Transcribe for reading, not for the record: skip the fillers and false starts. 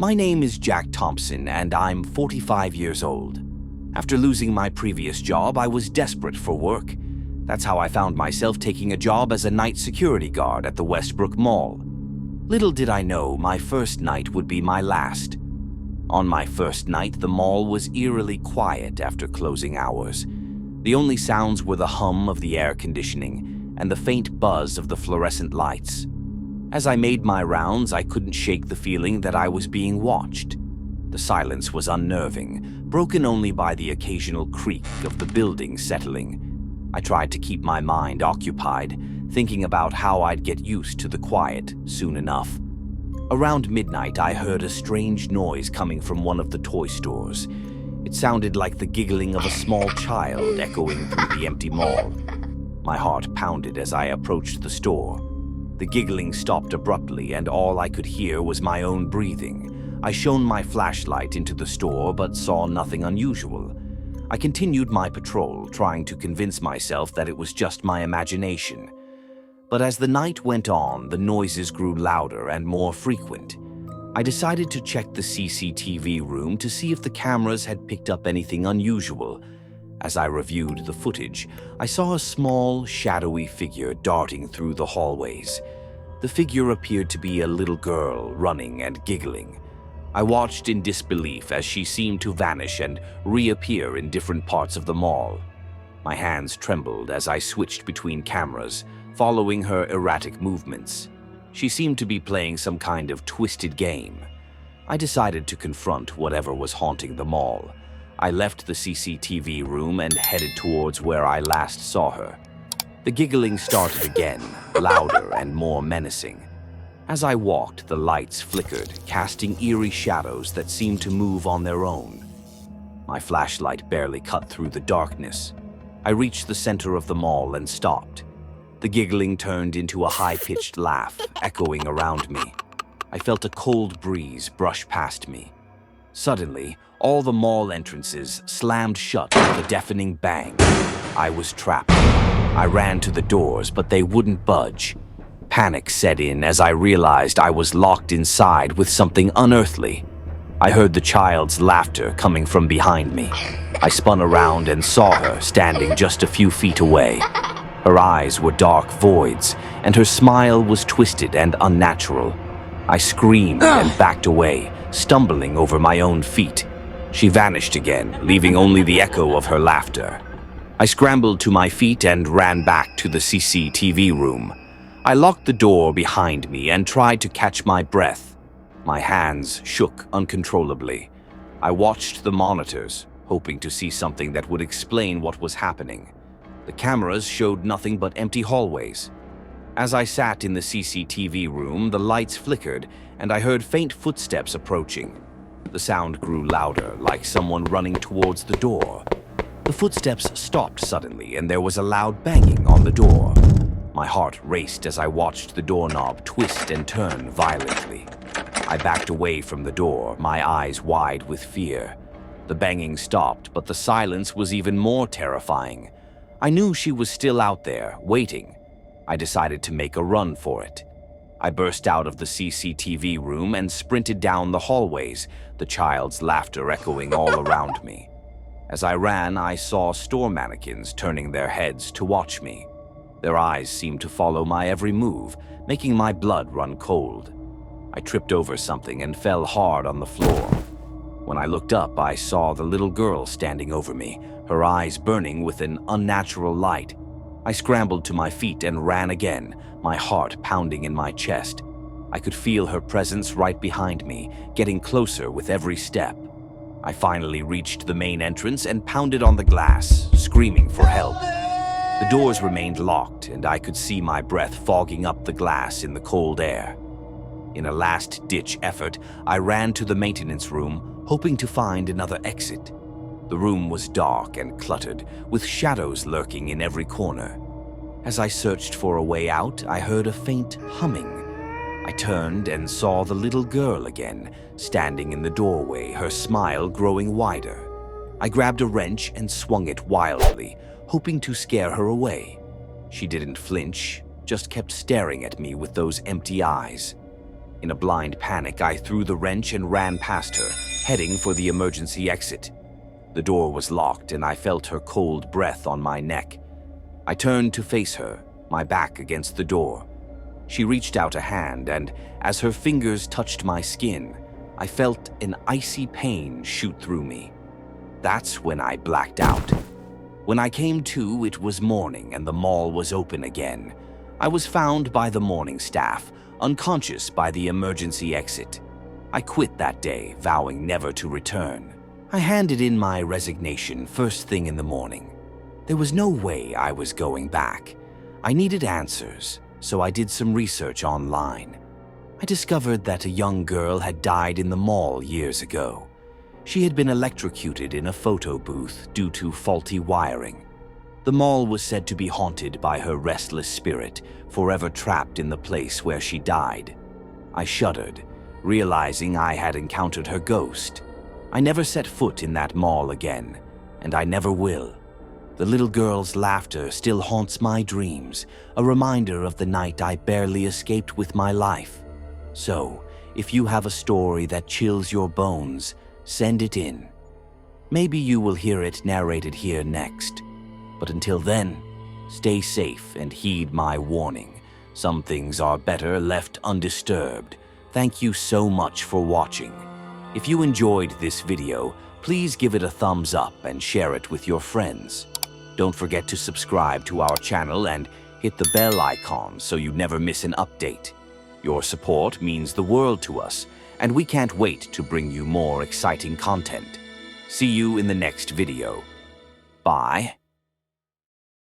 My name is Jack Thompson, and I'm 45 years old. After losing my previous job, I was desperate for work. That's how I found myself taking a job as a night security guard at the Westbrook Mall. Little did I know my first night would be my last. On my first night, the mall was eerily quiet after closing hours. The only sounds were the hum of the air conditioning and the faint buzz of the fluorescent lights. As I made my rounds, I couldn't shake the feeling that I was being watched. The silence was unnerving, broken only by the occasional creak of the building settling. I tried to keep my mind occupied, thinking about how I'd get used to the quiet soon enough. Around midnight, I heard a strange noise coming from one of the toy stores. It sounded like the giggling of a small child echoing through the empty mall. My heart pounded as I approached the store. The giggling stopped abruptly, and all I could hear was my own breathing. I shone my flashlight into the store, but saw nothing unusual. I continued my patrol, trying to convince myself that it was just my imagination. But as the night went on, the noises grew louder and more frequent. I decided to check the CCTV room to see if the cameras had picked up anything unusual. As I reviewed the footage, I saw a small, shadowy figure darting through the hallways. The figure appeared to be a little girl, running and giggling. I watched in disbelief as she seemed to vanish and reappear in different parts of the mall. My hands trembled as I switched between cameras, following her erratic movements. She seemed to be playing some kind of twisted game. I decided to confront whatever was haunting the mall. I left the CCTV room and headed towards where I last saw her. The giggling started again, louder and more menacing. As I walked, the lights flickered, casting eerie shadows that seemed to move on their own. My flashlight barely cut through the darkness. I reached the center of the mall and stopped. The giggling turned into a high-pitched laugh, echoing around me. I felt a cold breeze brush past me. Suddenly, all the mall entrances slammed shut with a deafening bang. I was trapped. I ran to the doors, but they wouldn't budge. Panic set in as I realized I was locked inside with something unearthly. I heard the child's laughter coming from behind me. I spun around and saw her standing just a few feet away. Her eyes were dark voids, and her smile was twisted and unnatural. I screamed and backed away, stumbling over my own feet. She vanished again, leaving only the echo of her laughter. I scrambled to my feet and ran back to the CCTV room. I locked the door behind me and tried to catch my breath. My hands shook uncontrollably. I watched the monitors, hoping to see something that would explain what was happening. The cameras showed nothing but empty hallways. As I sat in the CCTV room, the lights flickered, and I heard faint footsteps approaching. The sound grew louder, like someone running towards the door. The footsteps stopped suddenly, and there was a loud banging on the door. My heart raced as I watched the doorknob twist and turn violently. I backed away from the door, my eyes wide with fear. The banging stopped, but the silence was even more terrifying. I knew she was still out there, waiting. I decided to make a run for it. I burst out of the CCTV room and sprinted down the hallways, the child's laughter echoing all around me. As I ran, I saw store mannequins turning their heads to watch me. Their eyes seemed to follow my every move, making my blood run cold. I tripped over something and fell hard on the floor. When I looked up, I saw the little girl standing over me, her eyes burning with an unnatural light. I scrambled to my feet and ran again, my heart pounding in my chest. I could feel her presence right behind me, getting closer with every step. I finally reached the main entrance and pounded on the glass, screaming for help. The doors remained locked, and I could see my breath fogging up the glass in the cold air. In a last-ditch effort, I ran to the maintenance room, hoping to find another exit. The room was dark and cluttered, with shadows lurking in every corner. As I searched for a way out, I heard a faint humming. I turned and saw the little girl again, standing in the doorway, her smile growing wider. I grabbed a wrench and swung it wildly, hoping to scare her away. She didn't flinch, just kept staring at me with those empty eyes. In a blind panic, I threw the wrench and ran past her, heading for the emergency exit. The door was locked, and I felt her cold breath on my neck. I turned to face her, my back against the door. She reached out a hand, and as her fingers touched my skin, I felt an icy pain shoot through me. That's when I blacked out. When I came to, it was morning and the mall was open again. I was found by the morning staff, unconscious by the emergency exit. I quit that day, vowing never to return. I handed in my resignation first thing in the morning. There was no way I was going back. I needed answers, so I did some research online. I discovered that a young girl had died in the mall years ago. She had been electrocuted in a photo booth due to faulty wiring. The mall was said to be haunted by her restless spirit, forever trapped in the place where she died. I shuddered, realizing I had encountered her ghost. I never set foot in that mall again, and I never will. The little girl's laughter still haunts my dreams, a reminder of the night I barely escaped with my life. So, if you have a story that chills your bones, send it in. Maybe you will hear it narrated here next. But until then, stay safe and heed my warning. Some things are better left undisturbed. Thank you so much for watching. If you enjoyed this video, please give it a thumbs up and share it with your friends. Don't forget to subscribe to our channel and hit the bell icon so you never miss an update. Your support means the world to us, and we can't wait to bring you more exciting content. See you in the next video. Bye.